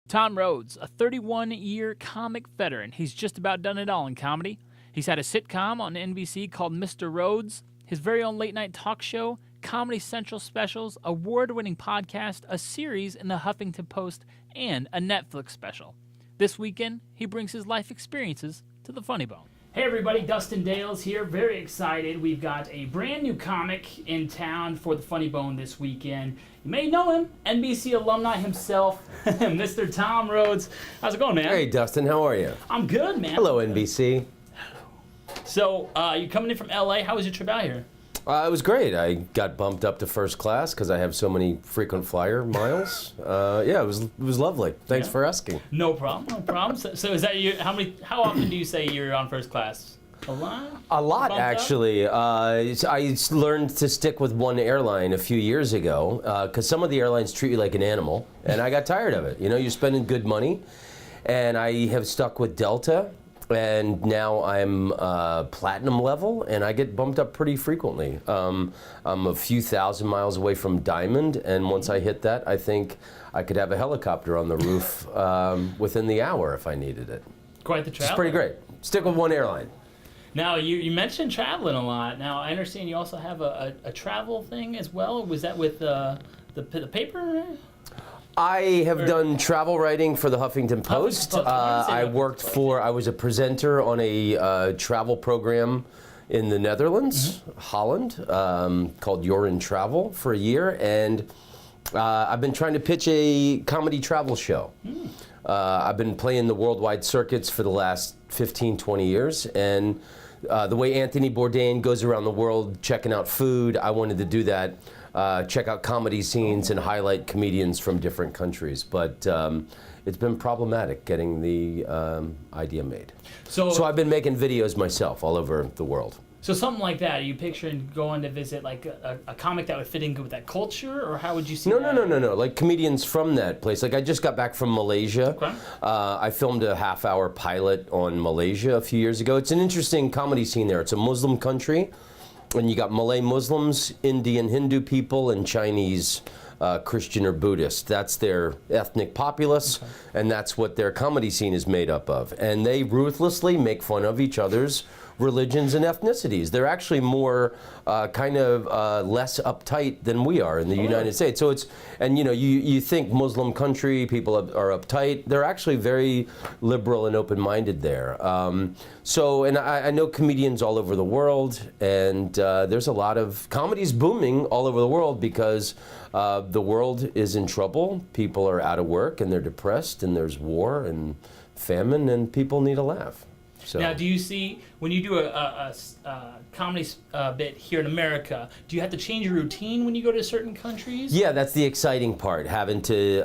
Tom Rhodes, a 31-year comic veteran. He's just about done it all in comedy. He's had a sitcom on NBC called Mr. Rhodes, his very own late-night talk show, Comedy Central specials, award-winning podcast, a series in the Huffington Post, and a Netflix special. This weekend, he brings his life experiences to the Funny Bone. Hey everybody, Dustin Dales here. Very excited. We've got a brand new comic in town for the Funny Bone this weekend. You may know him, NBC alumni himself, Mr. Tom Rhodes. How's it going, man? Hey Dustin, how are you? I'm good, man. Hello, NBC. So, you're coming in from LA. How was your trip out here? It was great. I got bumped up to first class because I have so many frequent flyer miles. Yeah, it was lovely. Thanks for asking. No problem, no problem. So is that you? How often do you say you're on first class? A lot? A lot, actually. I learned to stick with one airline a few years ago because some of the airlines treat you like an animal, and I got tired of it. You know, you're spending good money, and I have stuck with Delta. And now I'm platinum level, and I get bumped up pretty frequently. I'm a few thousand miles away from Diamond, and once I hit that, I think I could have a helicopter on the roof within the hour if I needed it. Quite the travel. It's pretty great. Stick with one airline. Now, you mentioned traveling a lot. Now, I understand you also have a travel thing as well. Was that with the paper? I have done travel writing for the Huffington Post. I was a presenter on a travel program in the Netherlands, Holland, called You're in Travel for a year, and I've been trying to pitch a comedy travel show. I've been playing the worldwide circuits for the last 15, 20 years, and the way Anthony Bourdain goes around the world checking out food, I wanted to do that. Check out comedy scenes and highlight comedians from different countries. But it's been problematic getting the idea made. So I've been making videos myself all over the world. So something like that, are you picturing going to visit like a comic that would fit in good with that culture, or how would you see that? No. Like comedians from that place. Like I just got back from Malaysia. Okay. I filmed a half-hour pilot on Malaysia a few years ago. It's an interesting comedy scene there. It's a Muslim country. And you got Malay Muslims, Indian Hindu people, and Chinese Christian or Buddhist. That's their ethnic populace, and that's what their comedy scene is made up of. And they ruthlessly make fun of each other's religions and ethnicities. They're actually more less uptight than we are in the United States. So it's, and you think Muslim country, people are uptight. They're actually very liberal and open-minded there. And I know comedians all over the world, and there's a lot of comedy's booming all over the world because the world is in trouble. People are out of work and they're depressed, and there's war and famine, and people need a laugh. So. Now, do you see, when you do a comedy bit here in America, do you have to change your routine when you go to certain countries? Yeah, that's the exciting part. Having to,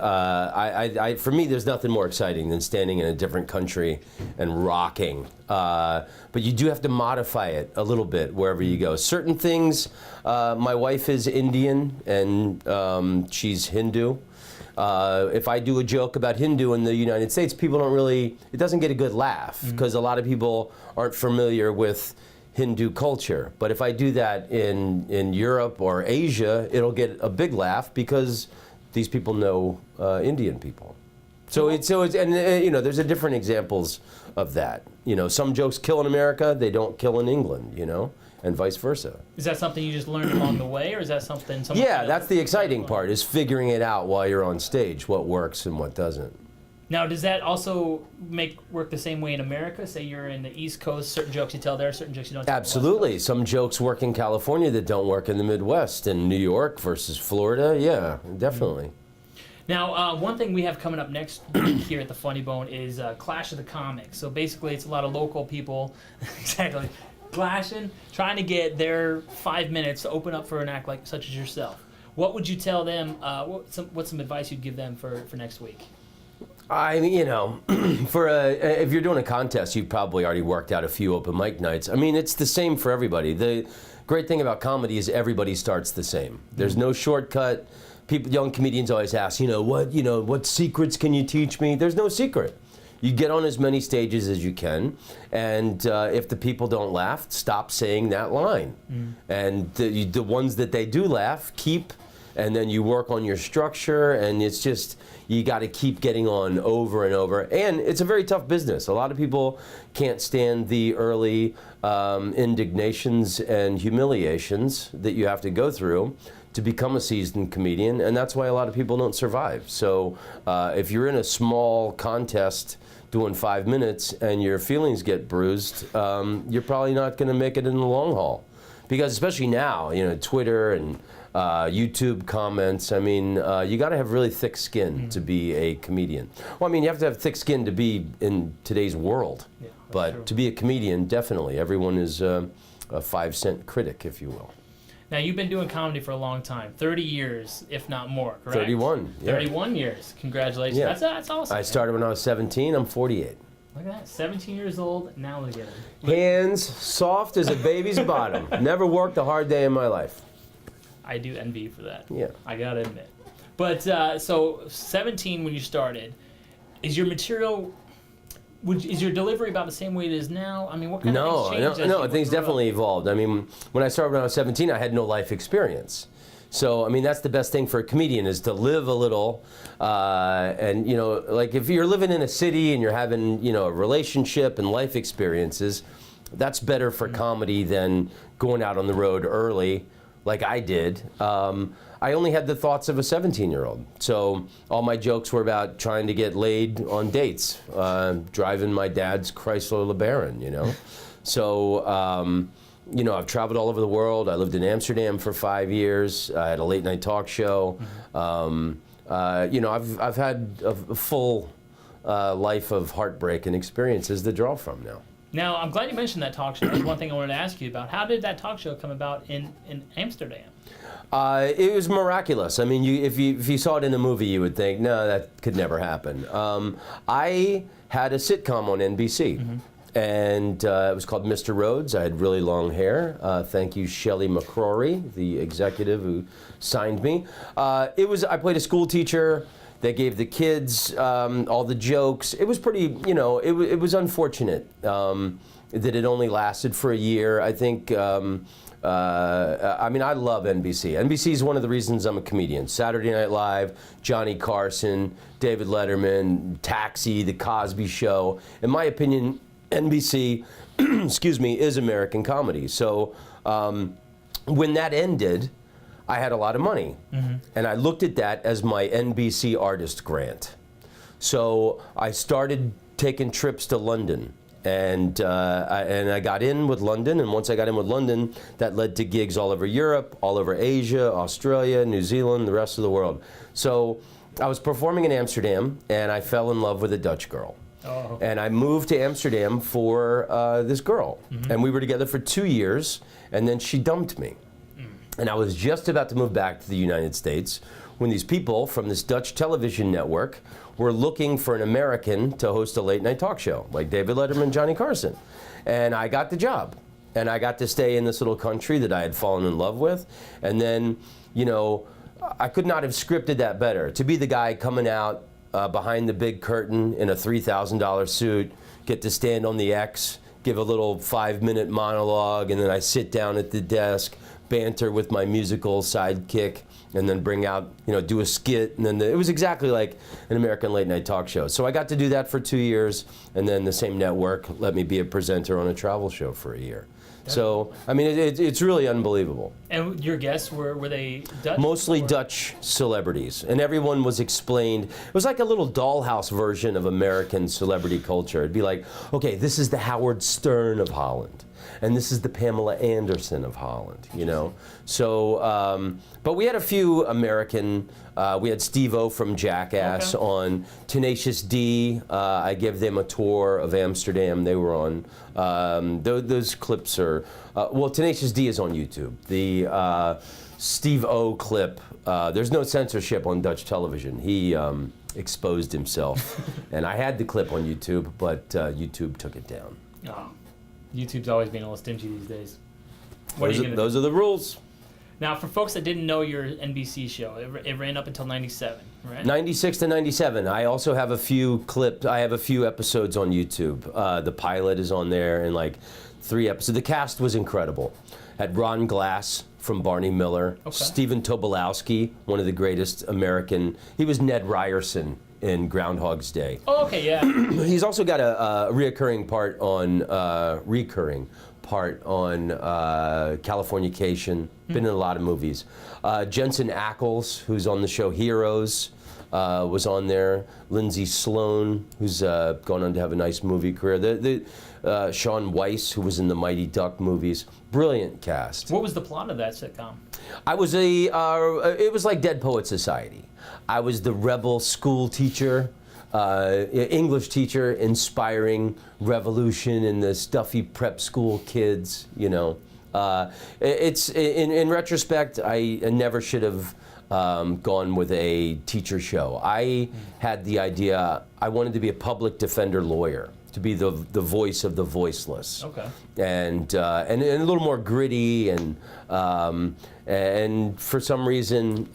for me, there's nothing more exciting than standing in a different country and rocking. But you do have to modify it a little bit wherever you go. Certain things, my wife is Indian and she's Hindu. If I do a joke about Hindu in the United States, people don't really, it doesn't get a good laugh because a lot of people aren't familiar with Hindu culture. But if I do that in Europe or Asia, it'll get a big laugh because these people know Indian people. There's a different examples of that. Some jokes kill in America, they don't kill in England, and vice versa. Is that something you just learned along the way, or is that something? Yeah, that's the exciting part, is figuring it out while you're on stage, what works and what doesn't. Now, does that also work the same way in America? Say you're in the East Coast, certain jokes you tell there, certain jokes you don't tell. Absolutely. Some jokes work in California that don't work in the Midwest, in New York versus Florida. Yeah, definitely. Now, one thing we have coming up next week here at the Funny Bone is Clash of the Comics. So basically, it's a lot of local people, exactly, clashing, trying to get their 5 minutes to open up for an act like such as yourself. What would you tell them? What's some advice you'd give them for next week? I mean, if you're doing a contest, you've probably already worked out a few open mic nights. I mean, it's the same for everybody. The great thing about comedy is everybody starts the same. There's no shortcut. Young comedians always ask, what secrets can you teach me? There's no secret. You get on as many stages as you can, and if the people don't laugh, stop saying that line. And the ones that they do laugh, keep and then you work on your structure, and it's just, you got to keep getting on over and over. And it's a very tough business. A lot of people can't stand the early indignations and humiliations that you have to go through to become a seasoned comedian, and that's why a lot of people don't survive. So if you're in a small contest doing 5 minutes and your feelings get bruised, you're probably not going to make it in the long haul. Because especially now, you know, Twitter and YouTube comments, I mean, you got to have really thick skin to be a comedian. Well, I mean, you have to have thick skin to be in today's world. Yeah, but true. To be a comedian, definitely. Everyone is a 5-cent critic, if you will. Now, you've been doing comedy for a long time, 30 years, if not more, correct? 31, yeah. 31 years. Congratulations. Yeah. That's awesome. I started when I was 17. I'm 48. Look at that, 17 years old, now look at him. Hands soft as a baby's bottom. Never worked a hard day in my life. I do envy you for that. Yeah. I gotta admit. But, so 17 when you started, is your material... is your delivery about the same way it is now? I mean, what kind of things changed? No, things definitely evolved. I mean, when I started when I was 17, I had no life experience. So, I mean, that's the best thing for a comedian is to live a little. And, you know, like if you're living in a city and you're having, you know, a relationship and life experiences, that's better for comedy than going out on the road early like I did. I only had the thoughts of a 17-year-old. So all my jokes were about trying to get laid on dates, driving my dad's Chrysler LeBaron, you know. So, you know, I've traveled all over the world. I lived in Amsterdam for 5 years. I had a late-night talk show. You know, I've had a full life of heartbreak and experiences to draw from now. Now, I'm glad you mentioned that talk show. That's one thing I wanted to ask you about. How did that talk show come about in Amsterdam? It was miraculous. I mean, if you saw it in a movie, you would think, no, that could never happen. I had a sitcom on NBC, and it was called Mr. Rhodes. I had really long hair. Thank you, Shelley McCrory, the executive who signed me. I played a school teacher. They gave the kids all the jokes. It was pretty, you know, it was unfortunate that it only lasted for a year. I think, I mean, I love NBC. NBC is one of the reasons I'm a comedian. Saturday Night Live, Johnny Carson, David Letterman, Taxi, The Cosby Show. In my opinion, NBC, excuse me, is American comedy. So when that ended, I had a lot of money, and I looked at that as my NBC artist grant. So I started taking trips to London, and I got in with London, and once I got in with London, that led to gigs all over Europe, all over Asia, Australia, New Zealand, the rest of the world. So I was performing in Amsterdam, and I fell in love with a Dutch girl. Oh. And I moved to Amsterdam for this girl, and we were together for 2 years, and then she dumped me. And I was just about to move back to the United States when these people from this Dutch television network were looking for an American to host a late-night talk show, like David Letterman, Johnny Carson. And I got the job. And I got to stay in this little country that I had fallen in love with. And then, you know, I could not have scripted that better. To be the guy coming out behind the big curtain in a $3,000 suit, get to stand on the X, give a little 5-minute monologue, and then I sit down at the desk, banter with my musical sidekick, and then bring out, you know, do a skit, and then it was exactly like an American late night talk show. So I got to do that for 2 years, and then the same network let me be a presenter on a travel show for a year. So, I mean, it's really unbelievable. And your guests, were they Dutch? Mostly Dutch celebrities, and everyone was explained. It was like a little dollhouse version of American celebrity culture. It'd be like, okay, this is the Howard Stern of Holland, and this is the Pamela Anderson of Holland, you know? So, but we had a few American, we had Steve-O from Jackass on, Tenacious D, I gave them a tour of Amsterdam, they were on. Those clips are, well, Tenacious D is on YouTube. The Steve-O clip, there's no censorship on Dutch television. He exposed himself, and I had the clip on YouTube, but YouTube took it down. Oh. YouTube's always being a little stingy these days. Those are the rules. Now, for folks that didn't know your NBC show, it ran up until 97, right? 96 to 97. I also have a few clips. I have a few episodes on YouTube. The pilot is on there, and like 3 episodes. The cast was incredible. Had Ron Glass from Barney Miller. Okay. Stephen Tobolowsky, one of the greatest American. He was Ned Ryerson in Groundhog's Day. Oh, okay, yeah. He's also got a recurring part on Californication. Been in a lot of movies. Jensen Ackles, who's on the show Heroes, was on there. Lindsay Sloan, who's gone on to have a nice movie career. Sean Weiss, who was in the Mighty Duck movies. Brilliant cast. What was the plot of that sitcom? I was it was like Dead Poet Society. I was the rebel school teacher, English teacher, inspiring revolution in the stuffy prep school kids, you know. It's in retrospect, I never should have gone with a teacher show. I had the idea, I wanted to be a public defender lawyer, to be the voice of the voiceless. Okay. And a little more gritty, and for some reason,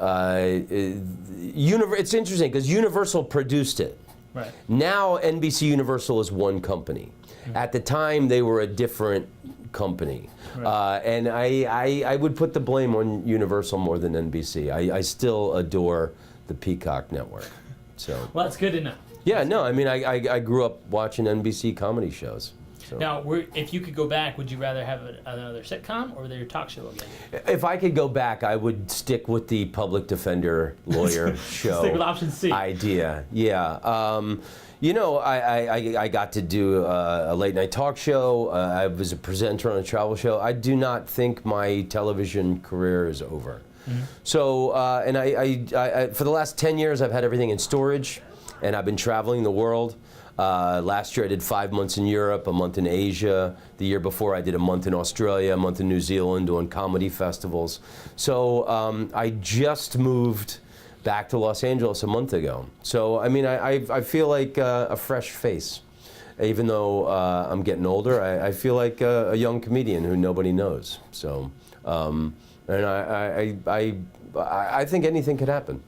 it's interesting because Universal produced it. Right. Now NBC Universal is one company. At the time, they were a different company. Right. And I would put the blame on Universal more than NBC. I still adore the Peacock network. So. Well, that's good to know. Yeah, no, I mean, I grew up watching NBC comedy shows. So. Now, if you could go back, would you rather have another sitcom or your talk show again? If I could go back, I would stick with the public defender lawyer show. Stick with option C. Idea, yeah. You know, I got to do a late night talk show. I was a presenter on a travel show. I do not think my television career is over. Mm-hmm. So, and I for the last 10 years, I've had everything in storage, and I've been traveling the world. Last year I did 5 months in Europe, a month in Asia. The year before I did a month in Australia, a month in New Zealand doing comedy festivals. So I just moved back to Los Angeles a month ago. So I mean, I feel like a fresh face. Even though I'm getting older, I feel like a young comedian who nobody knows. So, and I think anything could happen.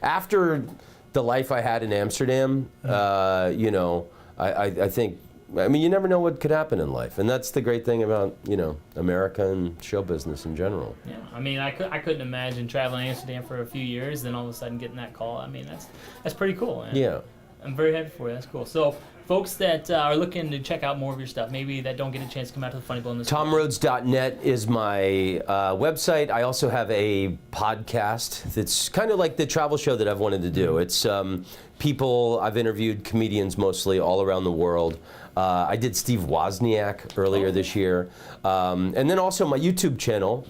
After the life I had in Amsterdam, you know, I think, I mean, you never know what could happen in life. And that's the great thing about, you know, America and show business in general. Yeah, I mean, I couldn't imagine traveling to Amsterdam for a few years, then all of a sudden getting that call. I mean, that's pretty cool. And yeah. I'm very happy for you. That's cool. So, folks that are looking to check out more of your stuff, maybe that don't get a chance to come out to the Funny Bone this week. TomRhodes.net is my website. I also have a podcast that's kind of like the travel show that I've wanted to do. It's people, I've interviewed comedians mostly all around the world. I did Steve Wozniak earlier this year. And then also my YouTube channel.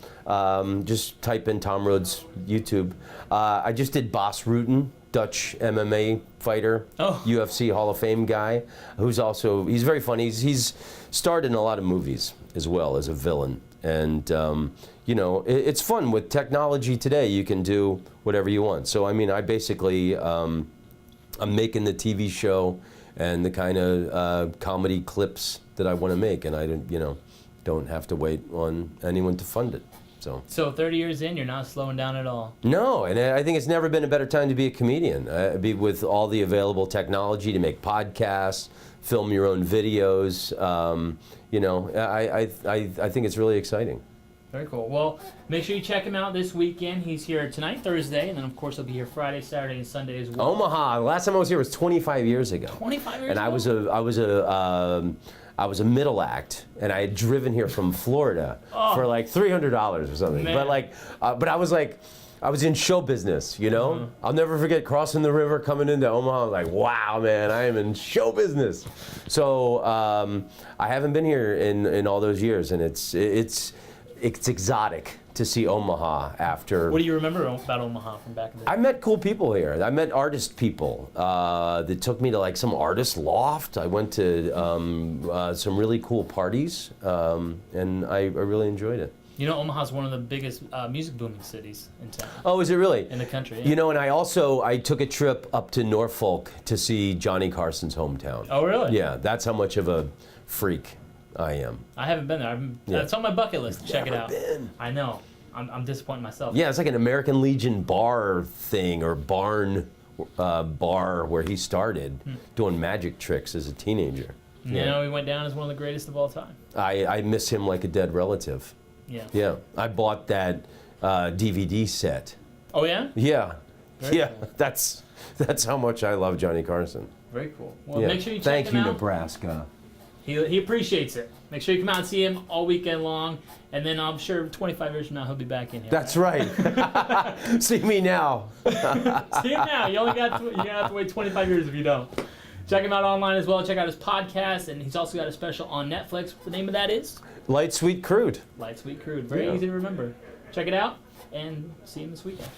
Just type in Tom Rhodes YouTube. I just did Bas Rutten, Dutch MMA fighter, UFC Hall of Fame guy, he's very funny. He's starred in a lot of movies as well as a villain. And, you know, it's fun. With technology today, you can do whatever you want. So, I mean, I basically, I'm making the TV show and the kind of comedy clips that I want to make. And I don't have to wait on anyone to fund it. So 30 years in, you're not slowing down at all. No, and I think it's never been a better time to be a comedian. With all the available technology to make podcasts, film your own videos. You know, I think it's really exciting. Very cool. Well, make sure you check him out this weekend. He's here tonight, Thursday, and then of course he'll be here Friday, Saturday, and Sunday as well. Omaha. Last time I was here was 25 years ago. 25 years ago. And I was a middle act, and I had driven here from Florida for like $300 or something. Man. But I was like, I was in show business, you know? Mm-hmm. I'll never forget crossing the river, coming into Omaha. I was like, wow, man, I am in show business. So I haven't been here in all those years, and it's exotic to see Omaha after. What do you remember about Omaha from back in the day? I met cool people here. I met artist people that took me to like some artist loft. I went to some really cool parties, and I really enjoyed it. You know, Omaha's one of the biggest music booming cities in town. Oh, is it really? In the country, yeah. You know, and I took a trip up to Norfolk to see Johnny Carson's hometown. Oh, really? Yeah, that's how much of a freak I am. I haven't been there. It's on my bucket list to check it out. Been. I know. I'm disappointed myself. Yeah, it's like an American Legion bar thing or barn bar where he started doing magic tricks as a teenager. You know, he went down as one of the greatest of all time. I miss him like a dead relative. Yeah. Yeah, I bought that DVD set. Oh yeah. Yeah, Very yeah, cool. that's how much I love Johnny Carson. Very cool. Well, Yeah. make sure you check Thank him you, out. Nebraska. He appreciates it. Make sure you come out and see him all weekend long, and then I'm sure 25 years from now he'll be back in here. That's right. See me now. See him now. You only got you have to wait 25 years if you don't. Check him out online as well. Check out his podcast, and he's also got a special on Netflix. The name of that is Light Sweet Crude. Light Sweet Crude. Very Yeah. easy to remember. Check it out, and see him this weekend.